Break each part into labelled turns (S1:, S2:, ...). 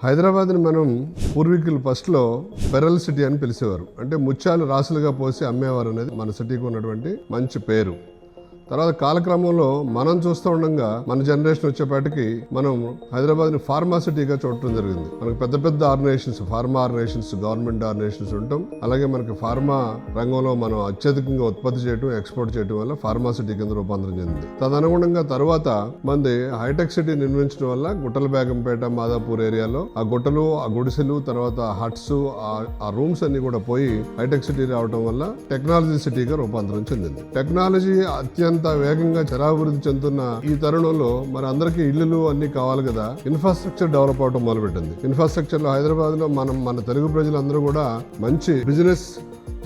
S1: హైదరాబాద్ని మనం పూర్వీకులు ఫస్ట్లో పెరల్ సిటీ అని పిలిచేవారు. అంటే ముత్యాలు రాసులుగా పోసి అమ్మేవారు అనేది మన సిటీకి ఉన్నటువంటి మంచి పేరు. తర్వాత కాలక్రమంలో మనం చూస్తూ ఉండగా మన జనరేషన్ వచ్చేపాటికి మనం హైదరాబాద్ని ఫార్మా సిటీగా చూడటం జరిగింది. మనకు పెద్ద పెద్ద organisations, pharma organisations, government organisations ఉంటాం. అలాగే మనకి ఫార్మా రంగంలో మనం అత్యధికంగా ఉత్పత్తి చేయడం, ఎక్స్పోర్ట్ చేయడం వల్ల ఫార్మా సిటీ కింద రూపాంతరం చెందింది. తదనుగుణంగా తర్వాత మనది హైటెక్ సిటీ నిర్మించడం వల్ల గుట్టల బేగంపేట, మాదాపూర్ ఏరియాలో ఆ గుట్టలు, ఆ గుడిసెలు, తర్వాత హట్స్, ఆ రూమ్స్ అన్ని కూడా పోయి హైటెక్ సిటీ రావడం వల్ల టెక్నాలజీ సిటీగా రూపాంతరం చెందింది. టెక్నాలజీ అత్యంత వేగంగా చరాభివృద్ధి చెందుతున్న ఈ తరుణంలో మరి అందరికీ ఇళ్లు అన్ని కావాలి కదా, ఇన్ఫ్రాస్ట్రక్చర్ డెవలప్ అవడం మొదలుపెట్టింది. ఇన్ఫ్రాస్ట్రక్చర్ లో హైదరాబాద్ లో మన తెలుగు ప్రజలందరూ కూడా మంచి బిజినెస్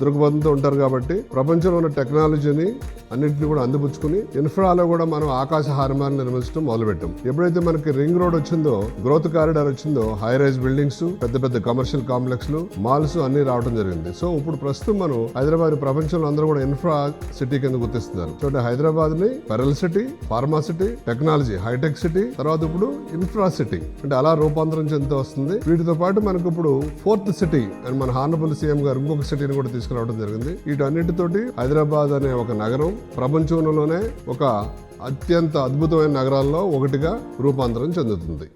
S1: దృక్పథంతో ఉంటారు కాబట్టి ప్రపంచంలో ఉన్న టెక్నాలజీని అన్నింటినీ కూడా అందిపుచ్చుకుని ఇన్ఫ్రాలో కూడా మనం ఆకాశ హార్మాన్ని నిర్మించడం మొదలుపెట్టాం. ఎప్పుడైతే మనకి రింగ్ రోడ్ వచ్చిందో, గ్రోత్ కారిడార్ వచ్చిందో, హై రైజ్ బిల్డింగ్స్, పెద్ద పెద్ద కమర్షియల్ కాంప్లెక్స్లు, మాల్స్ అన్ని రావడం జరిగింది. సో ఇప్పుడు ప్రస్తుతం మనం హైదరాబాద్ ప్రపంచంలో అందరూ కూడా ఇన్ఫ్రా సిటీ కింద గుర్తిస్తున్నారు. సో హైదరాబాద్ ని pearl city, pharma city, technology, hi-tech city, తర్వాత ఇప్పుడు ఇన్ఫ్రా సిటీ అంటే అలా రూపాంతరం చెందుతూ వస్తుంది. వీటితో పాటు మనకు ఇప్పుడు ఫోర్త్ సిటీ అని మన హానరబుల్ సీఎం గారు ఇంకొక సిటీని కూడా తీసుకురావడం జరిగింది. వీటన్నిటితోటి హైదరాబాద్ అనే ఒక నగరం ప్రపంచంలోనే ఒక అత్యంత అద్భుతమైన నగరాల్లో ఒకటిగా రూపాంతరం చెందుతుంది.